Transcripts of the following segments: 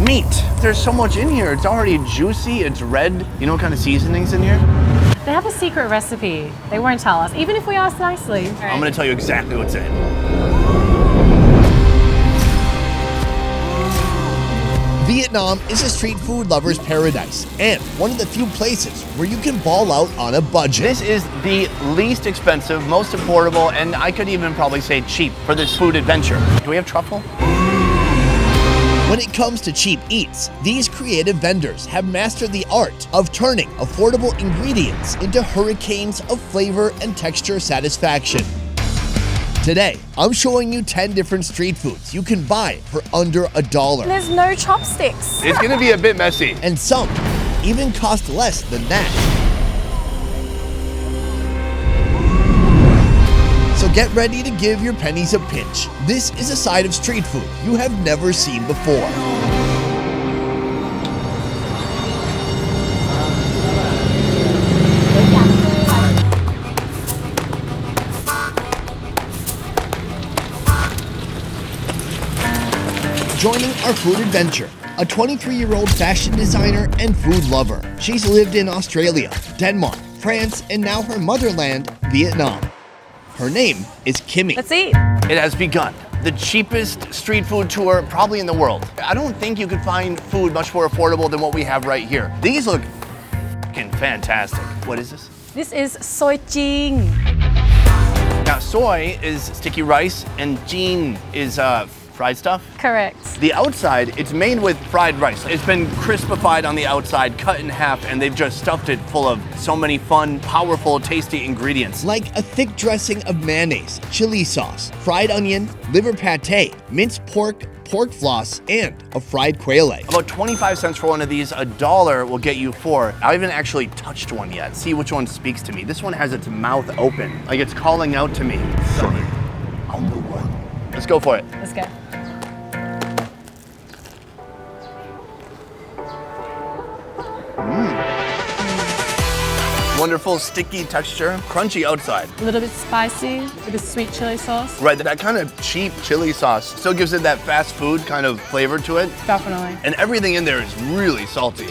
Meat. There's so much in here. It's already juicy, it's red. You know what kind of seasonings in here? They have a secret recipe. They won't tell us, even if we ask nicely. I'm gonna tell you exactly what's in it. Vietnam is a street food lover's paradise and one of the few places where you can ball out on a budget. This is the least expensive, most affordable, and I could even probably say cheap for this food adventure. Do we have truffle? When it comes to cheap eats, these creative vendors have mastered the art of turning affordable ingredients into hurricanes of flavor and texture satisfaction. Today, I'm showing you 10 different street foods you can buy for under $1. There's no chopsticks. It's gonna be a bit messy. And some even cost less than that. So get ready to give your pennies a pinch. This is a side of street food you have never seen before. Joining our food adventure, a 23-year-old fashion designer and food lover. She's lived in Australia, Denmark, France, and now her motherland, Vietnam. Her name is Kimmy. Let's eat. It has begun. The cheapest street food tour probably in the world. I don't think you could find food much more affordable than what we have right here. These look fucking fantastic. What is this? This is XޯI CHIêng. Now, soy is sticky rice and chien is fried stuff. Correct. The outside, it's made with fried rice. It's been crispified on the outside, cut in half, and they've just stuffed it full of so many fun, powerful, tasty ingredients. Like a thick dressing of mayonnaise, chili sauce, fried onion, liver pate, minced pork, pork floss, and a fried quail egg. About 25 cents for one of these, $1 will get you 4. I haven't actually touched one yet. See which one speaks to me. This one has its mouth open, like it's calling out to me. Sorry, I'm the one. Let's go for it. Let's go. Wonderful sticky texture, crunchy outside. A little bit spicy with the sweet chili sauce. Right, that kind of cheap chili sauce still gives it that fast food kind of flavor to it. Definitely. And everything in there is really salty.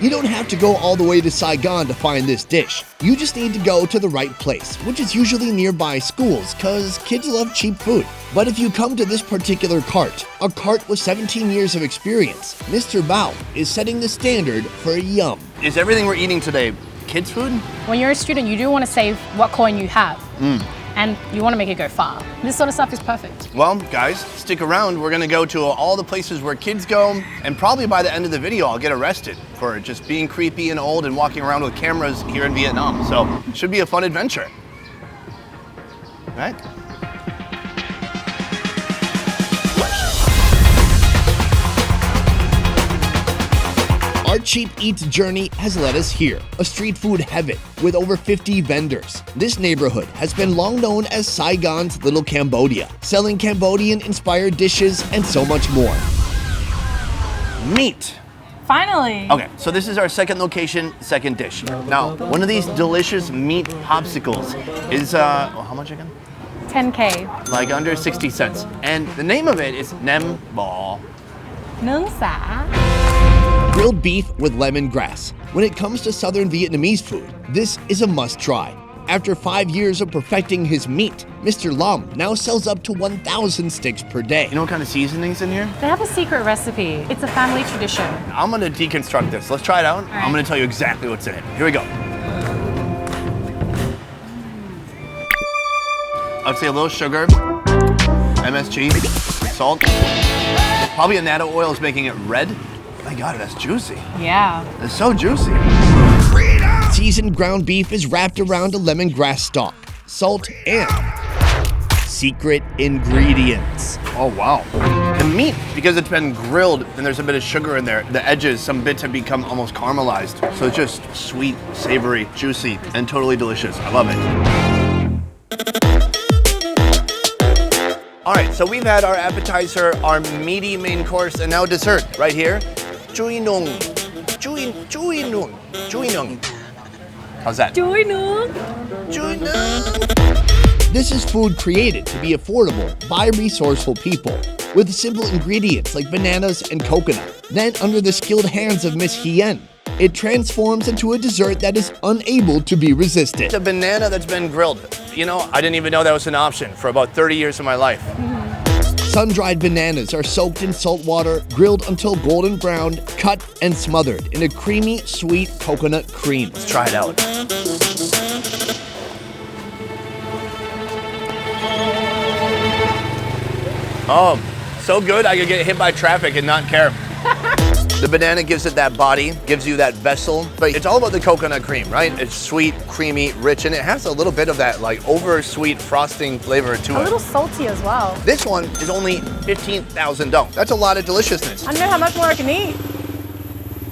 You don't have to go all the way to Saigon to find this dish. You just need to go to the right place, which is usually nearby schools, cause kids love cheap food. But if you come to this particular cart, a cart with 17 years of experience, MR.BİO is setting the standard for yum. Is everything we're eating today kids food? When you're a student, you do want to save what coin you have. And you want to make it go far. This sort of stuff is perfect. Well, guys, stick around. We're gonna go to all the places where kids go, and probably by the end of the video, I'll get arrested for just being creepy and old and walking around with cameras here in Vietnam. So, it should be a fun adventure. Right? Our cheap eats journey has led us here, a street food heaven with over 50 vendors. This neighborhood has been long known as Saigon's Little Cambodia, selling Cambodian-inspired dishes and so much more. Meat. Finally. Okay, so this is our second location, second dish. Now, one of these delicious meat popsicles is, how much again? 10K. Like under 60 cents. And the name of it is NEM BޮNướng xả. Grilled beef with lemongrass. When it comes to southern Vietnamese food, this is a must-try. After 5 years of perfecting his meat, Mr. Laum now sells up to 1,000 sticks per day. You know what kind of seasonings in here? They have a secret recipe. It's a family tradition. I'm gonna deconstruct this. Let's try it out. right. I'm gonna tell you exactly what's in it. Here we go. I'd say a little sugar, MSG, salt. Probably annatto oil is making it red. My God, that's juicy. Yeah. It's so juicy. Seasoned ground beef is wrapped around a lemongrass stalk, salt, and secret ingredients. Oh, wow. The meat, because it's been grilled and there's a bit of sugar in there, the edges, some bits have become almost caramelized. So it's just sweet, savory, juicy, and totally delicious. I love it. All right, so we've had our appetizer, our meaty main course, and now dessert right here. CHUI nung. CHUI nung. How's that? Chuối nướng. CHUI nung. This is food created to be affordable by resourceful people with simple ingredients like bananas and coconut. Then, under the skilled hands of Miss Hien, it transforms into a dessert that is unable to be resisted. It's a banana that's been grilled. You know, I didn't even know that was an option for about 30 years of my life. Sun-dried bananas are soaked in salt water, grilled until golden brown, cut and smothered in a creamy, sweet coconut cream. Let's try it out. Oh, so good I could get hit by traffic and not care. The banana gives it that body, gives you that vessel, but it's all about the coconut cream, right? It's sweet, creamy, rich, and it has a little bit of that like over sweet frosting flavor to it. A little salty as well. This one is only 15,000 dong. That's a lot of deliciousness. I don't know how much more I can eat.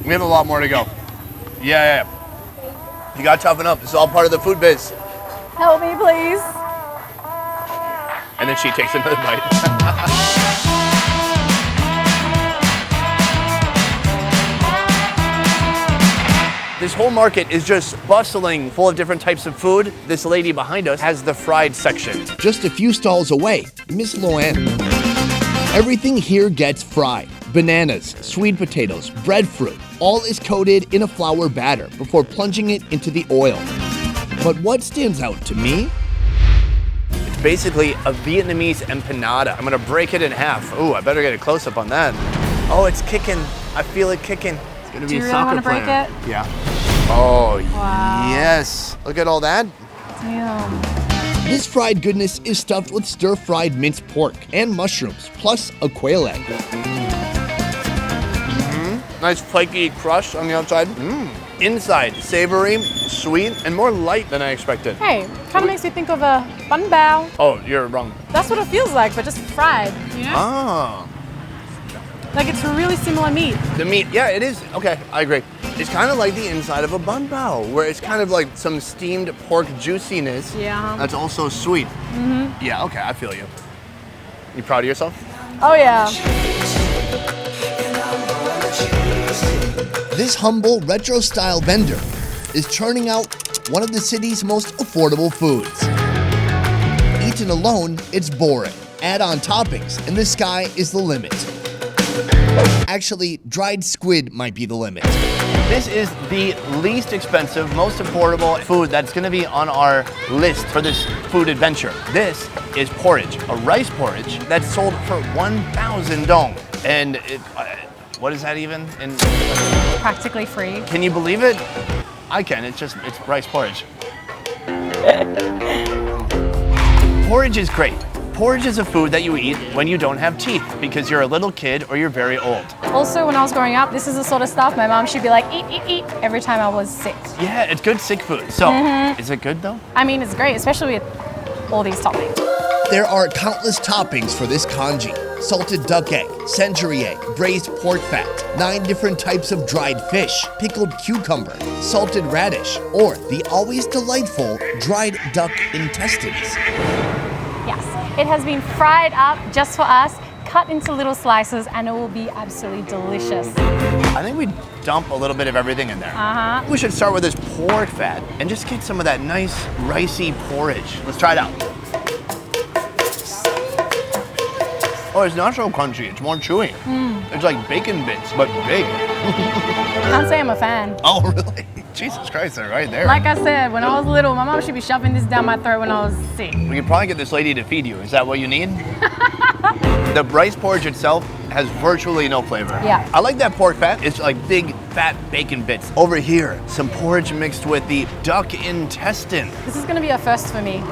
We have a lot more to go. Yeah. You gotta toughen up. This is all part of the food biz. Help me, please. And then she takes another bite. This whole market is just bustling, full of different types of food. This lady behind us has the fried section. Just a few stalls away, Miss Laum. Everything here gets fried. Bananas, sweet potatoes, breadfruit, all is coated in a flour batter before plunging it into the oil. But what stands out to me? It's basically a Vietnamese empanada. I'm gonna break it in half. Ooh, I better get a close-up on that. Oh, it's kicking. I feel it kicking. It's gonna be a really soccer wanna break player. it? Yeah. Oh, Wow. yes. Look at all that. Damn. This fried goodness is stuffed with stir-fried minced pork and mushrooms, plus a quail egg. Nice flaky crust on the outside. Inside, savory, sweet, and more light than I expected. Hey, kind of makes me think of a bánh bao. Oh, you're wrong. That's what it feels like, but just fried, you know? Oh. Like it's really similar meat. The meat, yeah, it is. Okay, I agree. It's kind of like the inside of a bánh bao, where it's kind of like some steamed pork juiciness. Yeah. That's also sweet. Yeah, okay, I feel you. You proud of yourself? Oh yeah. This humble retro-style vendor is churning out one of the city's most affordable foods. Eaten alone, it's boring. Add on toppings, and the sky is the limit. Actually, dried squid might be the limit. This is the least expensive, most affordable food that's gonna be on our list for this food adventure. This is porridge, a rice porridge that's sold for 1,000 dong. And what is that even? Practically free. Can you believe it? I can, it's rice porridge. Porridge is great. Porridge is a food that you eat when you don't have teeth because you're a little kid or you're very old. Also, when I was growing up, this is the sort of stuff my mom should be like, eat, every time I was sick. Yeah, it's good sick food. So, is it good though? I mean, it's great, especially with all these toppings. There are countless toppings for this congee. Salted duck egg, century egg, braised pork fat, 9 different types of dried fish, pickled cucumber, salted radish, or the always delightful dried duck intestines. Yes, it has been fried up just for us, cut into little slices, and it will be absolutely delicious. I think we dump a little bit of everything in there. We should start with this pork fat and just get some of that nice ricey porridge. Let's try it out. Oh, it's not so crunchy, it's more chewy. It's like bacon bits, but big. Can't say I'm a fan. Oh, really? Jesus Christ, they're right there. Like I said, when I was little, my mom should be shoving this down my throat when I was sick. We could probably get this lady to feed you. Is that what you need? The rice porridge itself has virtually no flavor. Yeah. I like that pork fat. It's like big, fat bacon bits. Over here, some porridge mixed with the duck intestine. This is gonna be a first for me.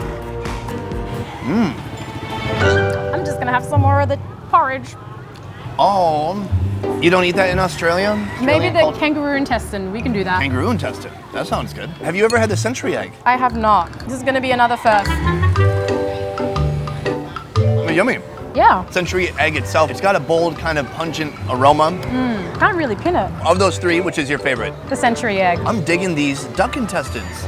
I'm just gonna have some more of the porridge. Oh, you don't eat that in Australia? Maybe the Australian kangaroo intestine, we can do that. kangaroo intestine. That sounds good. Have you ever had the century egg? I have not. This is gonna be another first. Oh, yummy. Yeah, Century egg itself, it's got a bold kind of pungent aroma. can't really pin it. Of those 3, which is your favorite? The century egg. I'm digging these duck intestines.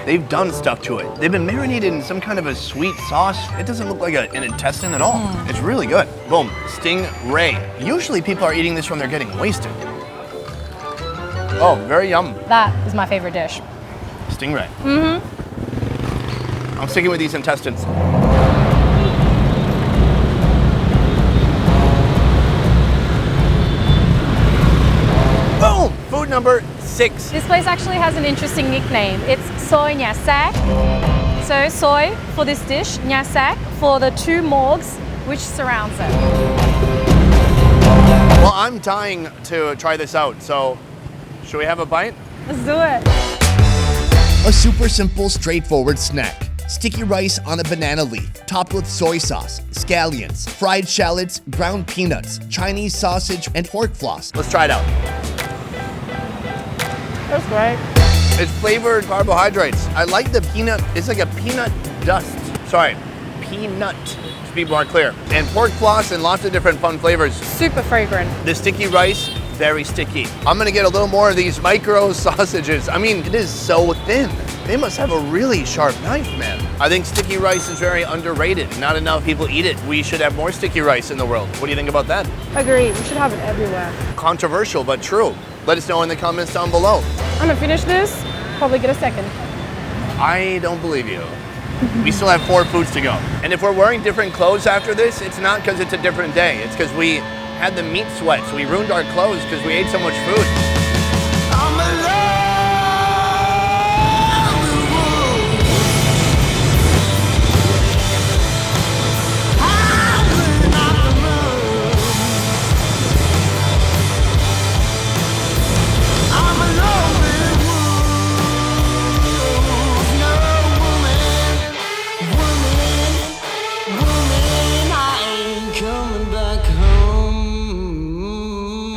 They've done stuff to it. They've been marinated in some kind of a sweet sauce. It doesn't look like an intestine at all. It's really good. Boom, stingray. Usually people are eating this when they're getting wasted. Oh, very yum. That is my favorite dish. Stingray. I'm sticking with these intestines. food number 6. This place actually has an interesting nickname. It's XޯI nhà xác. So XޯI for this dish, nhà xác for the 2 morgues which surrounds it. Well, I'm dying to try this out, so should we have a bite? Let's do it. A super simple, straightforward snack. Sticky rice on a banana leaf, topped with soy sauce, scallions, fried shallots, ground peanuts, Chinese sausage, and pork floss. Let's try it out. That's great. It's flavored carbohydrates. I like the peanut. It's like a peanut dust. Sorry, peanut, to be more clear. And pork floss and lots of different fun flavors. Super fragrant. The sticky rice, very sticky. I'm gonna get a little more of these micro sausages. I mean, it is so thin. They must have a really sharp knife, man. I think sticky rice is very underrated. Not enough people eat it. We should have more sticky rice in the world. What do you think about that? Agreed. We should have it everywhere. Controversial, but true. Let us know in the comments down below. I'm gonna finish this. Probably get a second. I don't believe you. We still have 4 foods to go. And if we're wearing different clothes after this, it's not because it's a different day. It's because we had the meat sweats. We ruined our clothes because we ate so much food.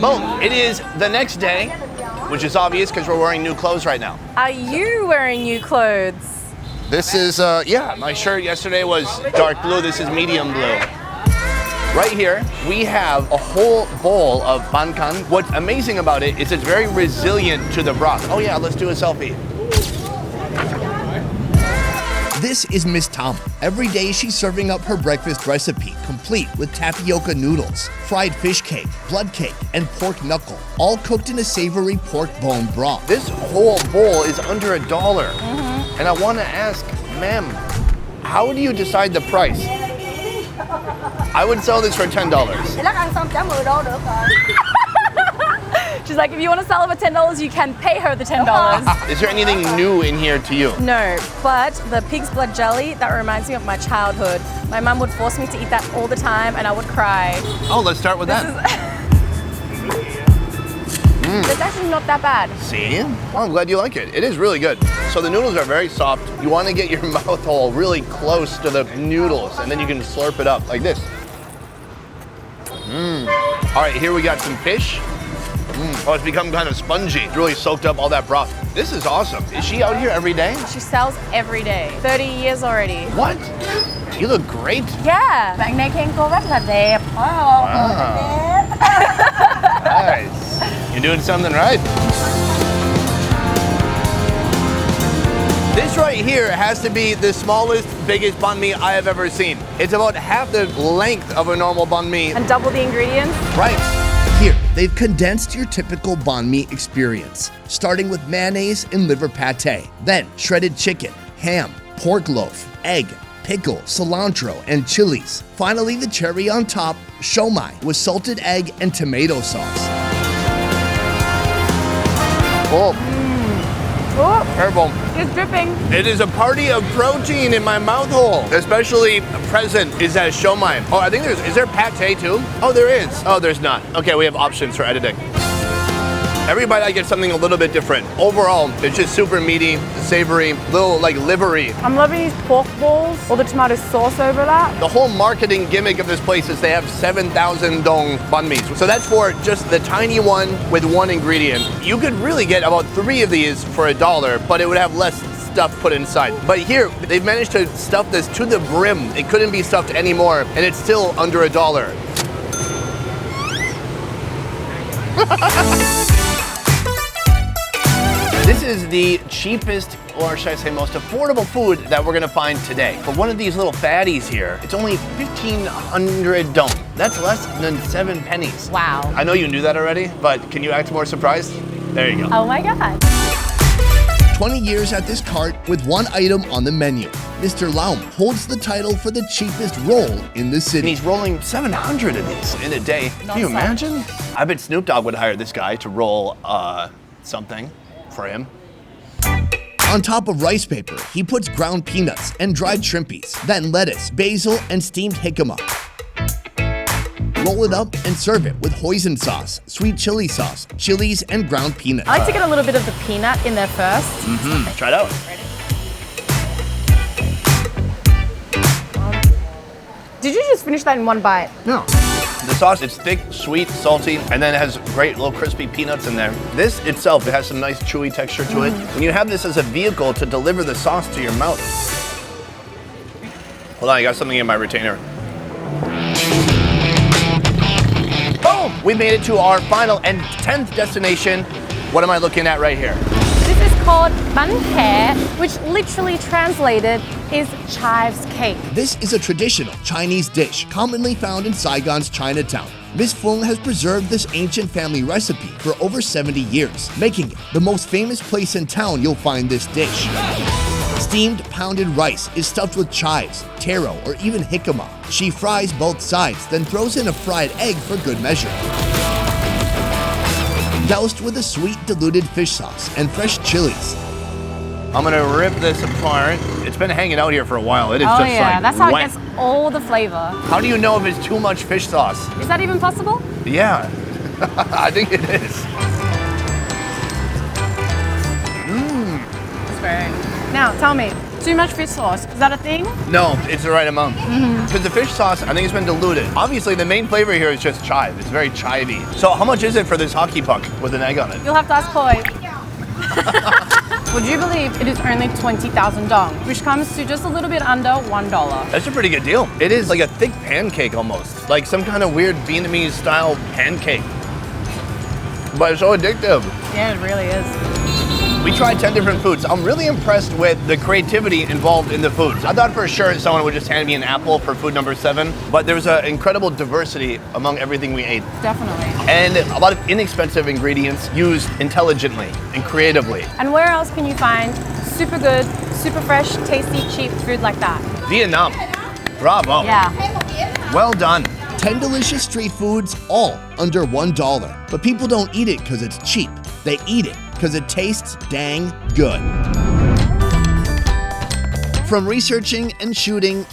Boom, it is the next day, which is obvious because we're wearing new clothes right now. Are you wearing new clothes? This is, yeah, my shirt yesterday was dark blue, this is medium blue. Right here, we have a whole bowl of bankan. What's amazing about it is it's very resilient to the broth. Oh yeah, let's do a selfie. This is Miss Tom. Every day she's serving up her breakfast recipe, complete with tapioca noodles, fried fish cake, blood cake, and pork knuckle, all cooked in a savory pork bone broth. This whole bowl is under $1. And I want to ask, ma'am, how do you decide the price? I would sell this for $10. She's like, if you want to sell her for $10, you can pay her the $10. Is there anything new in here to you? No, but the pig's blood jelly, that reminds me of my childhood. My mum would force me to eat that all the time and I would cry. Oh, let's start with that. It's actually not that bad. See? Oh, I'm glad you like it. It is really good. So the noodles are very soft. You want to get your mouth hole really close to the noodles and then you can slurp it up like this. All right, here we got some fish. Oh, it's become kind of spongy. It's really soaked up all that broth. This is awesome. Is she out here every day? She sells every day. 30 years already. What? You look great. Yeah. Bạn này khen cô rất là đẹp. Wow. Nice. You're doing something right. This right here has to be the smallest, biggest banh mi I have ever seen. It's about half the length of a normal banh mi. And double the ingredients. Right. Here, they've condensed your typical banh mi experience, starting with mayonnaise and liver pate, then shredded chicken, ham, pork loaf, egg, pickle, cilantro, and chilies. Finally, the cherry on top, siomai, with salted egg and tomato sauce. Oh, Oh, terrible. it's dripping. It is a party of protein in my mouth hole. Especially present is that siomai. Oh, I think is there pate too? Oh, there is. Oh, there's not. Okay, we have options for editing. Every bite I get something a little bit different. Overall, it's just super meaty, savory, little like livery. I'm loving these pork balls, all the tomato sauce over that. The whole marketing gimmick of this place is they have 7,000 dong banh mi. So that's for just the tiny one with one ingredient. You could really get about 3 of these for $1, but it would have less stuff put inside. But here, they've managed to stuff this to the brim. It couldn't be stuffed anymore, and it's still under $1. This is the cheapest, or should I say most affordable food that we're gonna find today. For one of these little fatties here, it's only 1,500 dong. That's less than 7 pennies. Wow. I know you knew that already, but can you act more surprised? There you go. Oh my God. 20 years at this cart with one item on the menu. Mr. Laum holds the title for the cheapest roll in the And city. he's rolling 700 of these in a day. Can you imagine? I bet Snoop Dogg would hire this guy to roll something for him. On top of rice paper, he puts ground peanuts and dried shrimpies, then lettuce, basil, and steamed jicama. Roll it up and serve it with hoisin sauce, sweet chili sauce, chilies, and ground peanuts. I like to get a little bit of the peanut in there first. Try it out. Did you just finish that in one bite? No. The sauce, it's thick, sweet, salty, and then it has great little crispy peanuts in there. This itself, it has some nice chewy texture to it. When you have this as a vehicle to deliver the sauce to your mouth. Hold on, I got something in my retainer. Boom! We made it to our final and 10th destination. What am I looking at right here? This is called BÁNH XὼI CHIêN, which literally translated is Chive's cake. This is a traditional Chinese dish commonly found in Saigon's Chinatown. Miss Fung has preserved this ancient family recipe for over 70 years, making it the most famous place in town you'll find this dish. Steamed pounded rice is stuffed with chives, taro, or even jicama. She fries both sides, then throws in a fried egg for good measure. Doused with a sweet diluted fish sauce and fresh chilies. I'm gonna rip this apart. It's been hanging out here for a while. It is Oh just yeah, like that's how wet. it gets all the flavor. How do you know if it's too much fish sauce? Is that even possible? Yeah, I think it is. That's great. Now, tell me, too much fish sauce, is that a thing? No, it's the right amount. Because the fish sauce, I think it's been diluted. Obviously, the main flavor here is just chive. It's very chivey. So how much is it for this hockey puck with an egg on it? You'll have to ask CHÅI. Would you believe it is only 20,000 dong, which comes to just a little bit under $1. That's a pretty good deal. It is like a thick pancake almost. Like some kind of weird Vietnamese style pancake. But it's so addictive. Yeah, it really is. We tried 10 different foods. I'm really impressed with the creativity involved in the foods. I thought for sure someone would just hand me an apple for food number 7, but there was an incredible diversity among everything we ate. Definitely. And a lot of inexpensive ingredients used intelligently and creatively. And where else can you find super good, super fresh, tasty, cheap food like that? Vietnam. Bravo. Yeah. Well done. 10 delicious street foods, all under $1. But people don't eat it because it's cheap. They eat it because it tastes dang good. From researching and shooting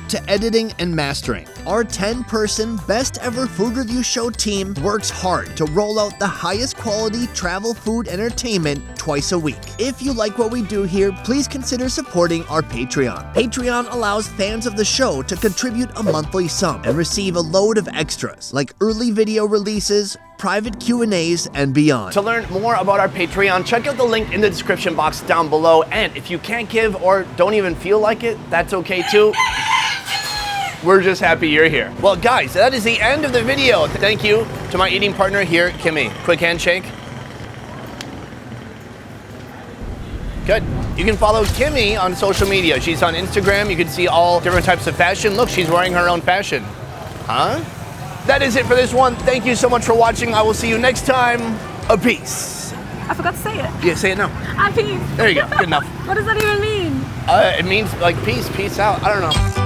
to editing and mastering, our 10-person best ever food review show team works hard to roll out the highest quality travel food entertainment twice a week. If you like what we do here, please consider supporting our Patreon. Patreon allows fans of the show to contribute a monthly sum and receive a load of extras like early video releases, private Q&As, and beyond. To learn more about our Patreon, check out the link in the description box down below. And if you can't give or don't even feel like it, that's okay too. We're just happy you're here. Well, guys, that is the end of the video. Thank you to my eating partner here, Kimmy. Quick handshake. Good. You can follow Kimmy on social media. She's on Instagram. You can see all different types of fashion. Look, she's wearing her own fashion. Huh? That is it for this one. Thank you so much for watching. I will see you next time. A peace. I forgot to say it. Yeah, say it now. Peace. There you go. Good enough. What does that even mean? It means like peace. Peace out. I don't know.